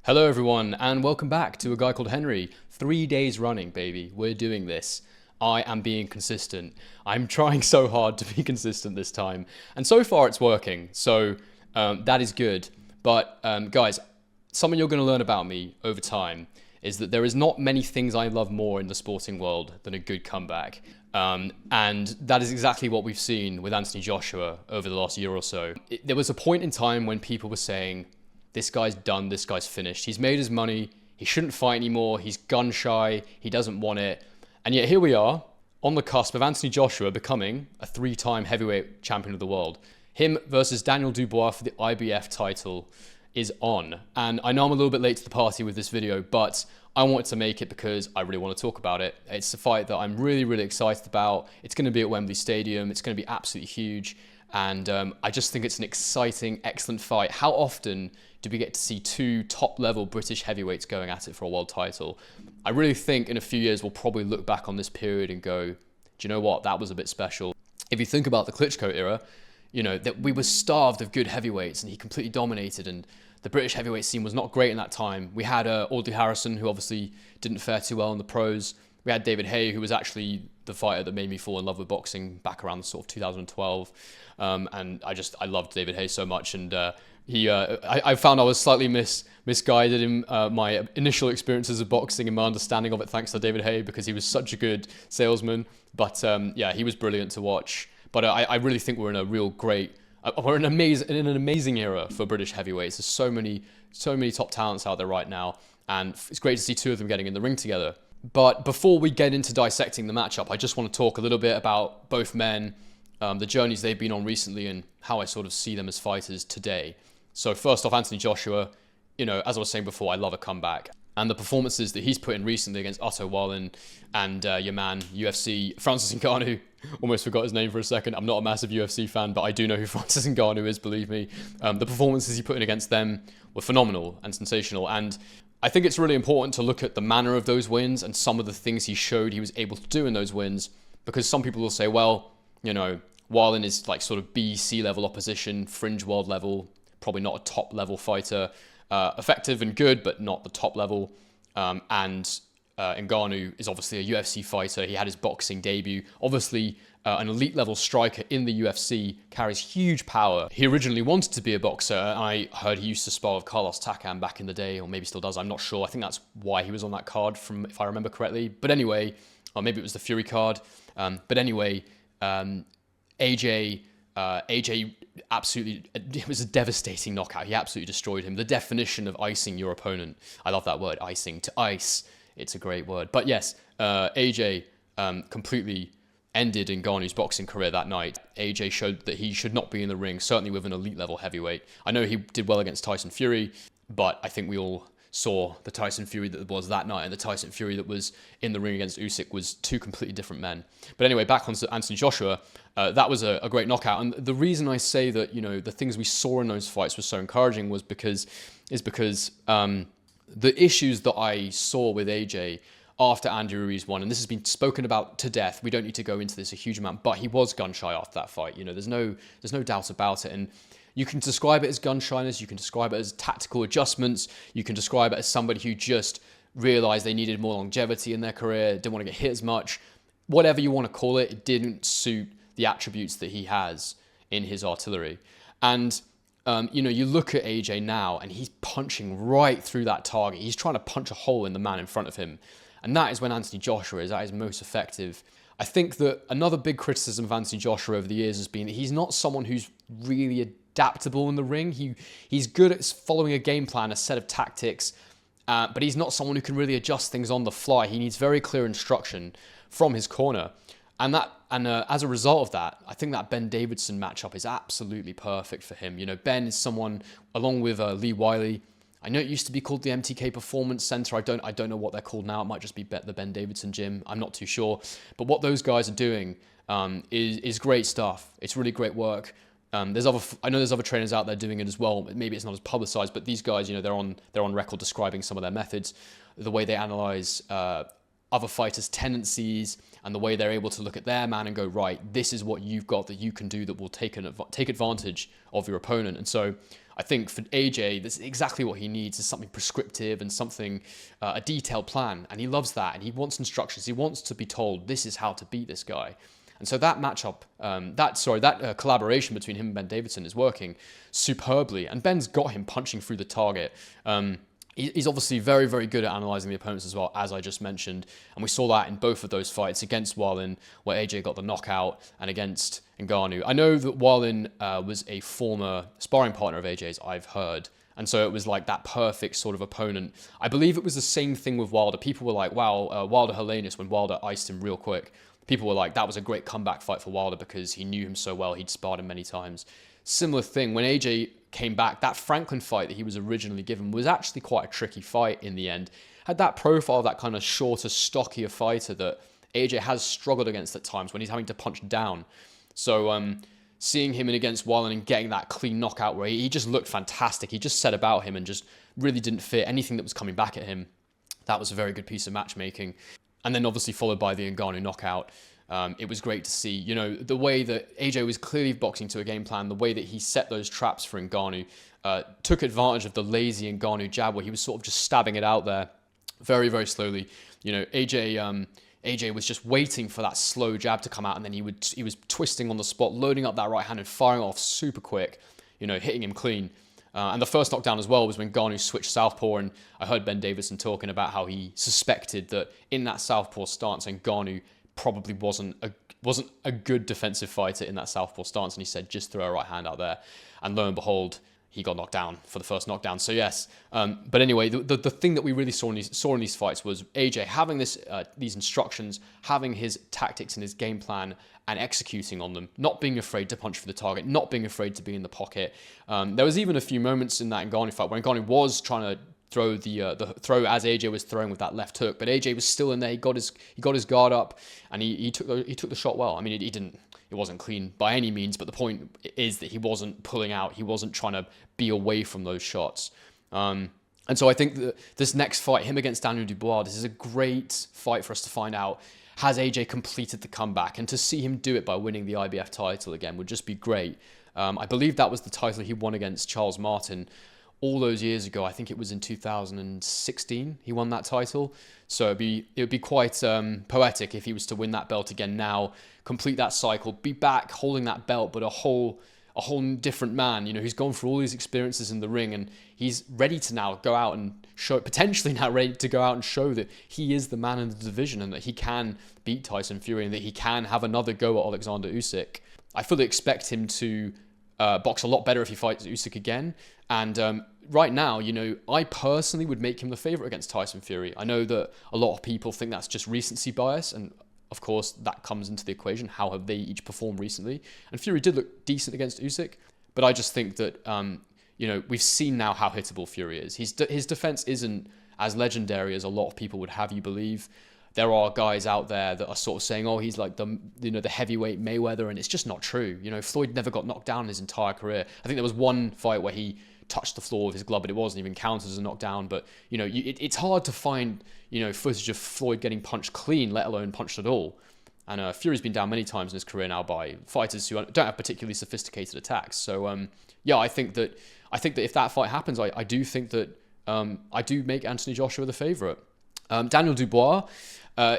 Hello everyone and welcome back to A Guy Called Henry. 3 days running, baby. We're doing this. I am being consistent. I'm trying so hard to be consistent this time. And so far it's working. So that is good. But guys, something you're going to learn about me over time is that there is not many things I love more in the sporting world than a good comeback. And that is exactly what we've seen with Anthony Joshua over the last year or so. There was a point in time when people were saying, this guy's done, this guy's finished. He's made his money, he shouldn't fight anymore, he's gun shy, he doesn't want it. And yet here we are, on the cusp of Anthony Joshua becoming a 3-time heavyweight champion of the world. Him versus Daniel Dubois for the IBF title is on. And I know I'm a little bit late to the party with this video, but I wanted to make it because I really want to talk about it. It's a fight that I'm really, really excited about. It's going to be at Wembley Stadium. It's going to be absolutely huge. And I just think it's an exciting, excellent fight. How often do we get to see two top-level British heavyweights going at it for a world title? I really think in a few years we'll probably look back on this period and go, do you know what? That was a bit special. If you think about the Klitschko era, you know, that we were starved of good heavyweights and he completely dominated, and the British heavyweight scene was not great in that time. We had Audley Harrison, who obviously didn't fare too well in the pros. We had David Haye, who was actually the fighter that made me fall in love with boxing back around sort of 2012. And I loved David Haye so much. And I found I was slightly misguided in my initial experiences of boxing and my understanding of it, thanks to David Haye, because he was such a good salesman. But yeah, he was brilliant to watch. But I really think we're in a real great, we're in an amazing era for British heavyweights. There's so many top talents out there right now, and it's great to see two of them getting in the ring together. But before we get into dissecting the matchup, I just want to talk a little bit about both men, the journeys they've been on recently, and how I sort of see them as fighters today. So first off, Anthony Joshua, you know, as I was saying before, I love a comeback. And the performances that he's put in recently against Otto Wallin and your man, UFC, Francis Ngannou, almost forgot his name for a second. I'm not a massive UFC fan, but I do know who Francis Ngannou is, believe me. The performances he put in against them were phenomenal and sensational. And I think it's really important to look at the manner of those wins and some of the things he showed he was able to do in those wins, because some people will say, well, you know, Wallin is like sort of B, C level opposition, fringe world level, probably not a top level fighter, effective and good, but not the top level. And Ngannou is obviously a UFC fighter. He had his boxing debut. Obviously, an elite level striker in the UFC, carries huge power. He originally wanted to be a boxer. I heard he used to spar with Carlos Takam back in the day, or maybe still does. I'm not sure. I think that's why he was on that card, from if I remember correctly. But anyway, or maybe it was the Fury card. But anyway, AJ absolutely, it was a devastating knockout. He absolutely destroyed him. The definition of icing your opponent. I love that word, icing. To ice, it's a great word. But yes, AJ completely ended Ngannou's boxing career that night. AJ showed that he should not be in the ring, certainly with an elite level heavyweight. I know he did well against Tyson Fury, but I think we all saw the Tyson Fury that was that night and the Tyson Fury that was in the ring against Usyk was two completely different men. But anyway, back on to Anthony Joshua, that was a great knockout. And the reason I say that, you know, the things we saw in those fights were so encouraging was because the issues that I saw with AJ after Andy Ruiz won, and this has been spoken about to death, we don't need to go into this a huge amount, but he was gun shy after that fight. You know, there's no doubt about it. And you can describe it as gun shyness, you can describe it as tactical adjustments, you can describe it as somebody who just realized they needed more longevity in their career, didn't want to get hit as much. Whatever you want to call it, it didn't suit the attributes that he has in his artillery. And you know, you look at AJ now and he's punching right through that target. He's trying to punch a hole in the man in front of him. And that is when Anthony Joshua is at his most effective. I think that another big criticism of Anthony Joshua over the years has been that he's not someone who's really adaptable in the ring. He's good at following a game plan, a set of tactics, but he's not someone who can really adjust things on the fly. He needs very clear instruction from his corner. And as a result of that, I think that Ben Davidson matchup is absolutely perfect for him. You know, Ben is someone, along with Lee Wiley, I know it used to be called the MTK Performance Center. I don't know what they're called now. It might just be the Ben Davidson Gym. I'm not too sure. But what those guys are doing is great stuff. It's really great work. I know there's other trainers out there doing it as well. Maybe it's not as publicized, but these guys, you know, they're on record describing some of their methods, the way they analyze other fighters' tendencies, and the way they're able to look at their man and go, right, this is what you've got that you can do that will take advantage of your opponent. And so I think for AJ, that's exactly what he needs, is something prescriptive and something, a detailed plan. And he loves that. And he wants instructions. He wants to be told, this is how to beat this guy. And so that matchup, that collaboration between him and Ben Davison is working superbly. And Ben's got him punching through the target. He's obviously very, very good at analysing the opponents as well, as I just mentioned. And we saw that in both of those fights, against Wallin, where AJ got the knockout, and against Ngannou. I know that Wallin was a former sparring partner of AJ's, I've heard. And so it was like that perfect sort of opponent. I believe it was the same thing with Wilder. People were like, wow, Wilder Helenius, when Wilder iced him real quick, people were like, that was a great comeback fight for Wilder because he knew him so well. He'd sparred him many times. Similar thing, when AJ came back, that Franklin fight that he was originally given was actually quite a tricky fight in the end. Had that profile, that kind of shorter, stockier fighter that AJ has struggled against at times when he's having to punch down. So seeing him in against Wallin and getting that clean knockout where he just looked fantastic. He just set about him and just really didn't fit anything that was coming back at him. That was a very good piece of matchmaking. And then obviously followed by the Ngannou knockout. It was great to see, you know, the way that AJ was clearly boxing to a game plan, the way that he set those traps for Ngannou, took advantage of the lazy Ngannou jab where he was sort of just stabbing it out there very, very slowly. You know, AJ was just waiting for that slow jab to come out, and then he was twisting on the spot, loading up that right hand and firing off super quick, you know, hitting him clean. And the first knockdown as well was when Ngannou switched southpaw, and I heard Ben Davison talking about how he suspected that in that southpaw stance, Ngannou probably wasn't a good defensive fighter in that southpaw stance, and he said just throw a right hand out there, and lo and behold, he got knocked down for the first knockdown. So yes, but anyway, the thing that we really saw in these fights was AJ having these instructions, having his tactics and his game plan, and executing on them, not being afraid to punch for the target, not being afraid to be in the pocket. There was even a few moments in that Ngannou fight where Ngannou was trying to throw the throw as AJ was throwing with that left hook, but AJ was still in there. He got his guard up, and he took the shot well. I mean, it wasn't clean by any means, but the point is that he wasn't pulling out. He wasn't trying to be away from those shots. And so I think that this next fight, him against Daniel Dubois, this is a great fight for us to find out, has AJ completed the comeback? And to see him do it by winning the IBF title again would just be great. I believe that was the title he won against Charles Martin all those years ago. I think it was in 2016 he won that title. So it would be quite poetic if he was to win that belt again now, complete that cycle, be back holding that belt, but a whole different man. You know, he's gone through all these experiences in the ring, and he's ready to now go out and show, potentially now ready to go out and show that he is the man in the division, and that he can beat Tyson Fury, and that he can have another go at Alexander Usyk. I fully expect him to box a lot better if he fights Usyk again. And right now, you know, I personally would make him the favorite against Tyson Fury. I know that a lot of people think that's just recency bias, and of course that comes into the equation. How have they each performed recently? And Fury did look decent against Usyk, but I just think that you know, we've seen now how hittable Fury is. His defense isn't as legendary as a lot of people would have you believe. There are guys out there that are sort of saying, oh, he's like the heavyweight Mayweather, and it's just not true. You know, Floyd never got knocked down in his entire career. I think there was one fight where he touched the floor with his glove, but it wasn't even counted as a knockdown. But, you know, it's hard to find, you know, footage of Floyd getting punched clean, let alone punched at all. And Fury's been down many times in his career now by fighters who don't have particularly sophisticated attacks. So, yeah, I think that if that fight happens, I do think that I do make Anthony Joshua the favorite. Daniel Dubois,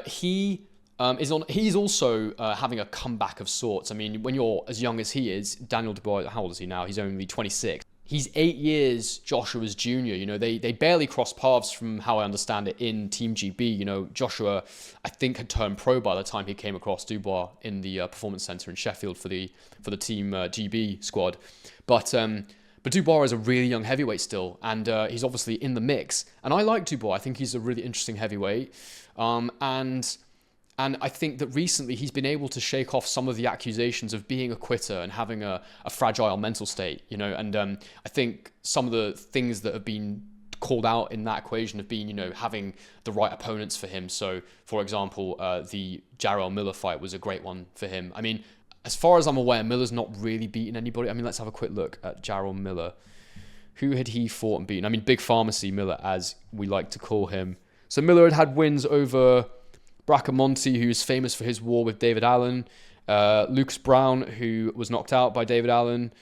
he's also having a comeback of sorts. I mean, when you're as young as he is, Daniel Dubois, how old is he now? He's only 26. He's 8 years Joshua's junior. You know, they barely crossed paths from how I understand it in Team GB. You know, Joshua, I think, had turned pro by the time he came across Dubois in the Performance Centre in Sheffield for the Team GB squad. But Dubois is a really young heavyweight still, and he's obviously in the mix. And I like Dubois. I think he's a really interesting heavyweight. And I think that recently he's been able to shake off some of the accusations of being a quitter and having a fragile mental state, you know. And I think some of the things that have been called out in that equation have been, you know, having the right opponents for him. So, for example, the Jarrell Miller fight was a great one for him. I mean, as far as I'm aware, Miller's not really beaten anybody. I mean, let's have a quick look at Jarrell Miller. Who had he fought and beaten? I mean, Big Pharmacy Miller, as we like to call him. So Miller had wins over Bracamonte, who's famous for his war with David Allen, Lucas Brown, who was knocked out by David Allen.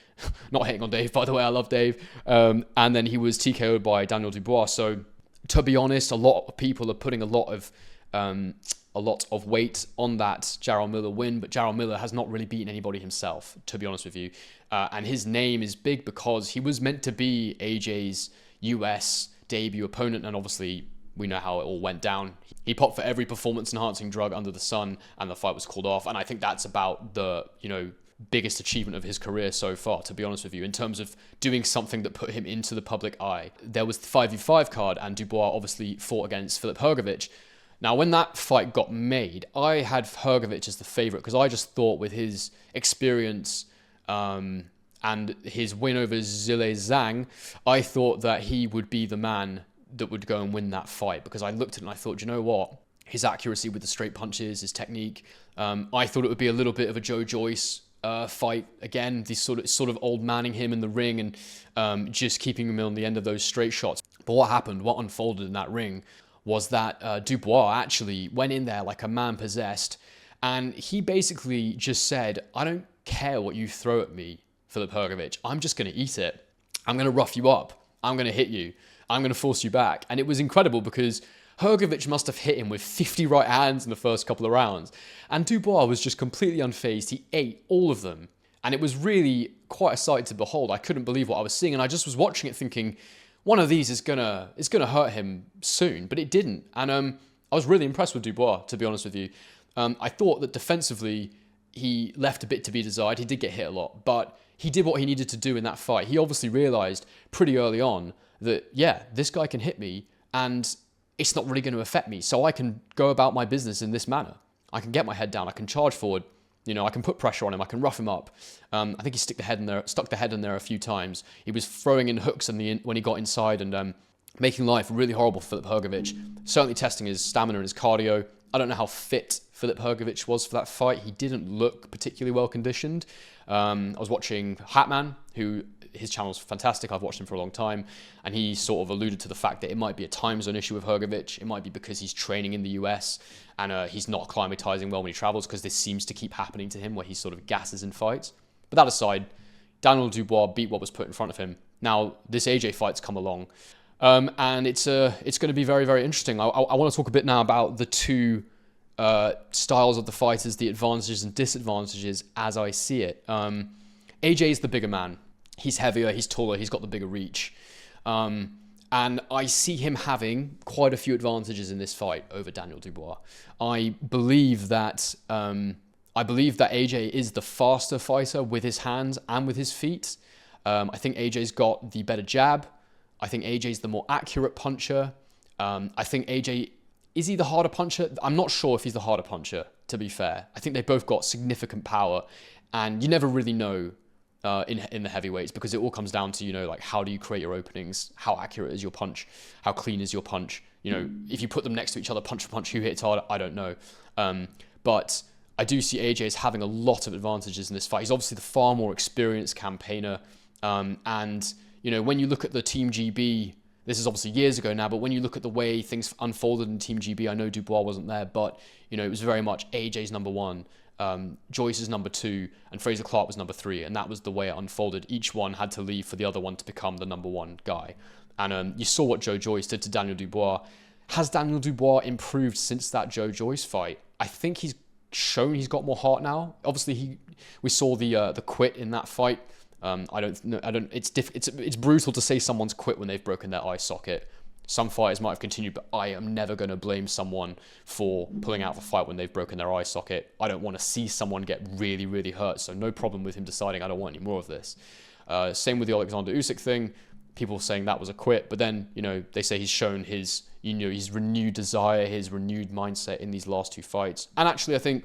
Not hitting on Dave, by the way, I love Dave. And then he was TKO'd by Daniel Dubois. So, to be honest, a lot of people are putting a lot of weight on that Jarrell Miller win, but Jarrell Miller has not really beaten anybody himself, to be honest with you. And his name is big because he was meant to be AJ's US debut opponent, and obviously we know how it all went down. He popped for every performance-enhancing drug under the sun, and the fight was called off. And I think that's about the, biggest achievement of his career so far, to be honest with you, in terms of doing something that put him into the public eye. There was the 5v5 card, and Dubois obviously fought against Filip Hrgović. Now, when that fight got made, I had Hrgović as the favorite because I just thought with his experience and his win over Zhilei Zhang, I thought that he would be the man that would go and win that fight, because I looked at it and I thought, you know what? His accuracy with the straight punches, his technique. I thought it would be a little bit of a Joe Joyce fight again, this sort of old manning him in the ring and just keeping him on the end of those straight shots. But what happened, what unfolded in that ring was that Dubois actually went in there like a man possessed, and he basically just said, I don't care what you throw at me, Filip Hrgović, I'm just going to eat it. I'm going to rough you up. I'm going to hit you. I'm going to force you back. And it was incredible because Hrgović must have hit him with 50 right hands in the first couple of rounds. And Dubois was just completely unfazed. He ate all of them. And it was really quite a sight to behold. I couldn't believe what I was seeing. And I just was watching it thinking, one of these is gonna hurt him soon. But it didn't. And I was really impressed with Dubois, to be honest with you. I thought that defensively, he left a bit to be desired. He did get hit a lot. But he did what he needed to do in that fight. He obviously realized pretty early on that, yeah, this guy can hit me. And it's not really going to affect me. So I can go about my business in this manner. I can get my head down. I can charge forward. I can put pressure on him. I can rough him up. I think he stuck the head in there a few times. He was throwing in hooks when he got inside and making life really horrible for Filip Hrgović. Certainly testing his stamina and his cardio. I don't know how fit Filip Hrgović was for that fight. He didn't look particularly well conditioned. I was watching Hatman, who his channel's fantastic. I've watched him for a long time. And he sort of alluded to the fact that it might be a time zone issue with Hrgović. It might be because he's training in the US and he's not acclimatizing well when he travels, because this seems to keep happening to him where he sort of gasses in fights. But that aside, Daniel Dubois beat what was put in front of him. Now, this AJ fight's come along. And it's going to be very, very interesting. I want to talk a bit now about the two styles of the fighters, the advantages and disadvantages as I see it. AJ is the bigger man. He's heavier, he's taller, he's got the bigger reach. And I see him having quite a few advantages in this fight over Daniel Dubois. I believe that AJ is the faster fighter with his hands and with his feet. I think AJ's got the better jab. I think AJ's the more accurate puncher. I think AJ, is he the harder puncher? I'm not sure if he's the harder puncher, to be fair. I think they both got significant power, and you never really know in the heavyweights, because it all comes down to, like, how do you create your openings? How accurate is your punch? How clean is your punch? If you put them next to each other, punch for punch, who hits harder? I don't know. But I do see AJ as having a lot of advantages in this fight. He's obviously the far more experienced campaigner. And when you look at the Team GB, this is obviously years ago now, but when you look at the way things unfolded in Team GB, I know Dubois wasn't there, but, it was very much AJ's number one. Joyce's number 2, and Fraser Clark was number 3, and that was the way it unfolded. Each one had to leave for the other one to become the number 1 guy. And you saw what Joe Joyce did to Daniel Dubois. Has Daniel Dubois improved since that Joe Joyce fight? I think he's shown he's got more heart now. Obviously, we saw the quit in that fight. It's brutal to say someone's quit when they've broken their eye socket. Some fighters might have continued, but I am never going to blame someone for pulling out of a fight when they've broken their eye socket. I don't want to see someone get really, really hurt, so no problem with him deciding I don't want any more of this. Same with the Alexander Usyk thing. People saying that was a quit, but then, they say he's shown his renewed desire, his renewed mindset in these last 2 fights. And actually, I think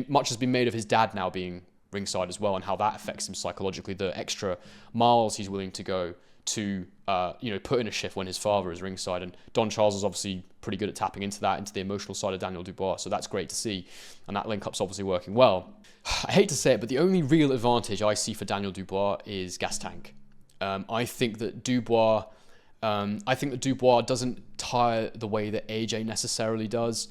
much has been made of his dad now being ringside as well, and how that affects him psychologically, the extra miles he's willing to go to put in a shift when his father is ringside. And Don Charles is obviously pretty good at tapping into the emotional side of Daniel Dubois, so that's great to see, and that link-up's obviously working well. I hate to say it, but the only real advantage I see for Daniel Dubois is gas tank. I think that Dubois doesn't tire the way that AJ necessarily does.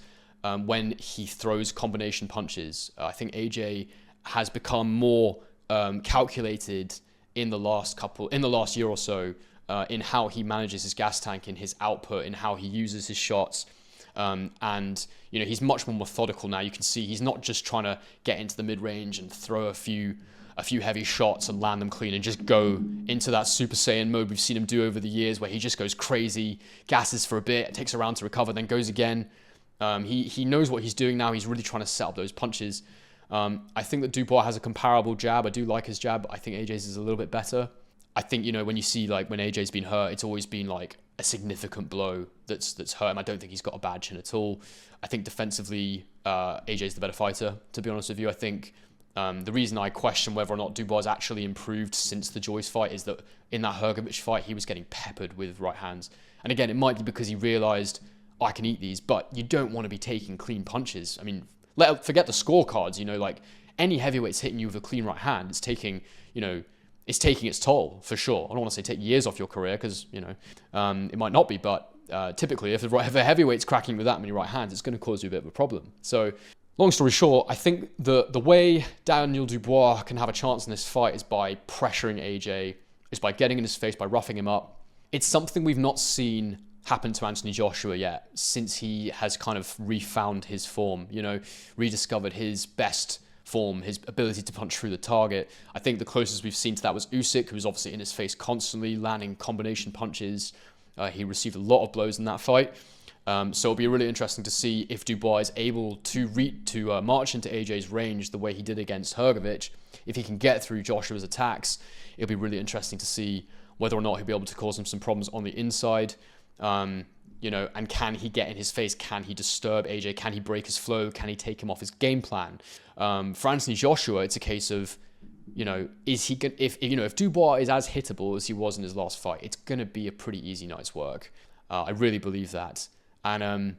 when he throws combination punches. I think AJ has become more calculated in the last year or so, in how he manages his gas tank, in his output, in how he uses his shots. And he's much more methodical now. You can see he's not just trying to get into the mid-range and throw a few heavy shots and land them clean and just go into that Super Saiyan mode we've seen him do over the years, where he just goes crazy, gasses for a bit, takes a round to recover, then goes again. He knows what he's doing now. He's really trying to set up those punches. I think that Dubois has a comparable jab. I do like his jab, but I think AJ's is a little bit better. I think, when you see, like, when AJ's been hurt, it's always been like a significant blow that's hurt him. I don't think he's got a bad chin at all. I think defensively, AJ's the better fighter, to be honest with you. I think the reason I question whether or not Dubois has actually improved since the Joyce fight is that in that Hrgovic fight, he was getting peppered with right hands. And again, it might be because he realized, I can eat these, but you don't want to be taking clean punches. I mean, forget the scorecards, like any heavyweight's hitting you with a clean right hand, it's taking its toll, for sure. I don't want to say take years off your career, because, it might not be, but typically if a heavyweight's cracking with that many right hands, it's going to cause you a bit of a problem. So, long story short, I think the way Daniel Dubois can have a chance in this fight is by pressuring AJ, is by getting in his face, by roughing him up. It's something we've not seen happen to Anthony Joshua yet, since he has kind of refound his form, rediscovered his best form, his ability to punch through the target. I think the closest we've seen to that was Usyk, who was obviously in his face constantly, landing combination punches. He received a lot of blows in that fight. So it'll be really interesting to see if Dubois is able to march into AJ's range the way he did against Hrgovic. If he can get through Joshua's attacks, it'll be really interesting to see whether or not he'll be able to cause him some problems on the inside. And can he get in his face? Can he disturb AJ? Can he break his flow? Can he take him off his game plan? For Anthony Joshua, it's a case of, if Dubois is as hittable as he was in his last fight, it's going to be a pretty easy night's work. I really believe that. And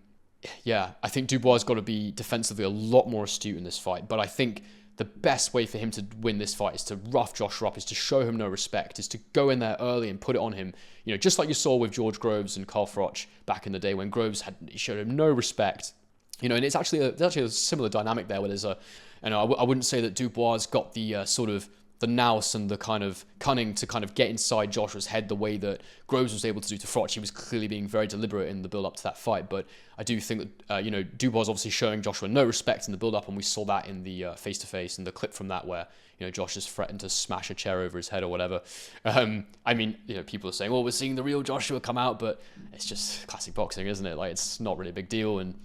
I think Dubois has got to be defensively a lot more astute in this fight. But I think the best way for him to win this fight is to rough Joshua up, is to show him no respect, is to go in there early and put it on him. Just like you saw with George Groves and Carl Froch back in the day, when Groves he showed him no respect. And it's actually a similar dynamic there, where there's I wouldn't say that Dubois got the sort of the nous and the kind of cunning to kind of get inside Joshua's head the way that Groves was able to do to Froch. He was clearly being very deliberate in the build-up to that fight, but I do think that, Dubois was obviously showing Joshua no respect in the build-up, and we saw that in the face-to-face, and the clip from that where, Josh is threatened to smash a chair over his head or whatever. People are saying, well, we're seeing the real Joshua come out, but it's just classic boxing, isn't it? Like, it's not really a big deal, and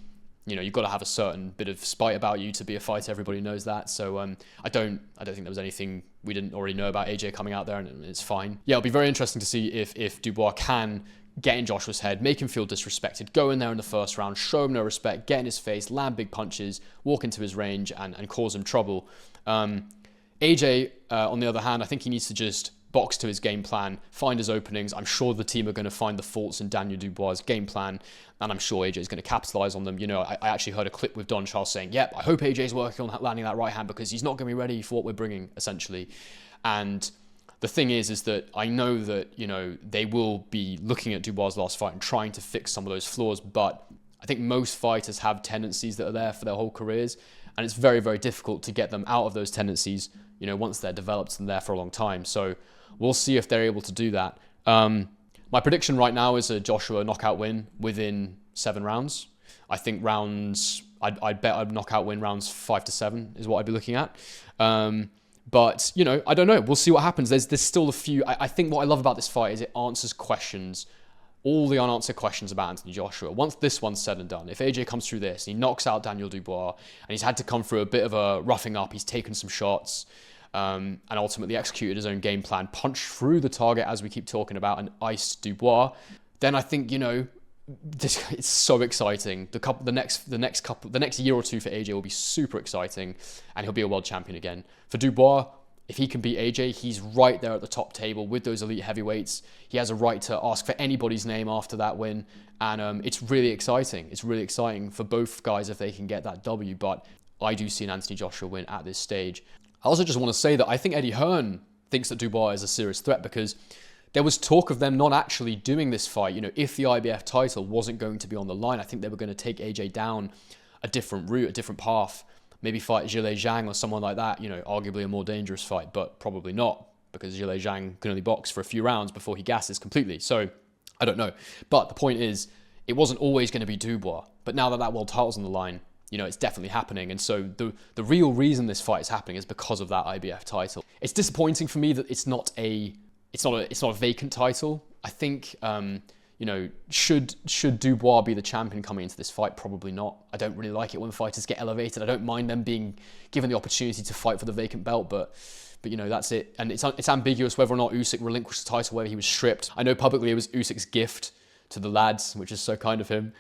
you've got to have a certain bit of spite about you to be a fighter. Everybody knows that. So I don't think there was anything we didn't already know about AJ coming out there, and it's fine. Yeah, it'll be very interesting to see if Dubois can get in Joshua's head, make him feel disrespected, go in there in the first round, show him no respect, get in his face, land big punches, walk into his range, and cause him trouble. AJ, on the other hand, I think he needs to just box to his game plan, find his openings. I'm sure the team are going to find the faults in Daniel Dubois' game plan, and I'm sure AJ is going to capitalize on them. I actually heard a clip with Don Charles saying, yep, I hope AJ's working on landing that right hand, because he's not going to be ready for what we're bringing, essentially. And the thing is that I know that, they will be looking at Dubois' last fight and trying to fix some of those flaws, but I think most fighters have tendencies that are there for their whole careers, and it's very, very difficult to get them out of those tendencies, once they're developed and there for a long time. So we'll see if they're able to do that. My prediction right now is a Joshua knockout win within 7 rounds. I think I'd bet I'd knockout win rounds 5 to 7 is what I'd be looking at. But, I don't know. We'll see what happens. There's still a few. I think what I love about this fight is it answers questions, all the unanswered questions about Anthony Joshua. Once this one's said and done, if AJ comes through this and he knocks out Daniel Dubois, and he's had to come through a bit of a roughing up, he's taken some shots, and ultimately executed his own game plan, punched through the target, as we keep talking about, and iced Dubois, then I think, it's so exciting. The next year or two for AJ will be super exciting, and he'll be a world champion again. For Dubois, if he can beat AJ, he's right there at the top table with those elite heavyweights. He has a right to ask for anybody's name after that win, and it's really exciting. It's really exciting for both guys if they can get that W, but I do see an Anthony Joshua win at this stage. I also just want to say that I think Eddie Hearn thinks that Dubois is a serious threat, because there was talk of them not actually doing this fight. If the IBF title wasn't going to be on the line, I think they were going to take AJ down a different route, a different path. Maybe fight Zhilei Zhang or someone like that, you know, arguably a more dangerous fight, but probably not, because Zhilei Zhang can only box for a few rounds before he gasses completely. So I don't know. But the point is, it wasn't always going to be Dubois. But now that that world title's on the line, you know, it's definitely happening. And so the real reason this fight is happening is because of that IBF title. It's disappointing for me that it's not a vacant title. I think, you know, should Dubois be the champion coming into this fight? Probably not. I don't really like it when fighters get elevated. I don't mind them being given the opportunity to fight for the vacant belt, but you know, that's it. And it's ambiguous whether or not Usyk relinquished the title, whether he was stripped. I know publicly it was Usyk's gift to the lads, which is so kind of him.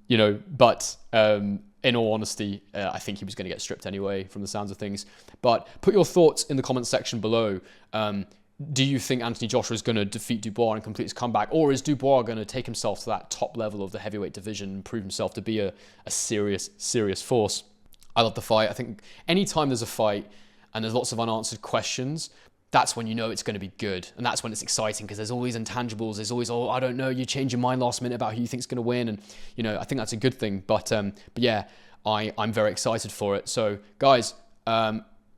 You know, but in all honesty, I think he was going to get stripped anyway from the sounds of things. But put your thoughts in the comments section below. Do you think Anthony Joshua is going to defeat Dubois and complete his comeback? Or is Dubois going to take himself to that top level of the heavyweight division and prove himself to be a serious, serious force? I love the fight. I think anytime there's a fight and there's lots of unanswered questions, that's when you know it's going to be good. And that's when it's exciting, because there's all these intangibles. There's always, oh, I don't know, you change your mind last minute about who you think's going to win. And, you know, I think that's a good thing. But yeah, I'm very excited for it. So, guys,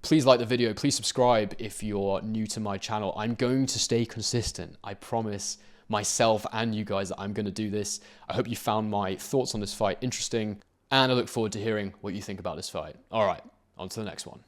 please like the video. Please subscribe if you're new to my channel. I'm going to stay consistent. I promise myself and you guys that I'm going to do this. I hope you found my thoughts on this fight interesting. And I look forward to hearing what you think about this fight. All right, on to the next one.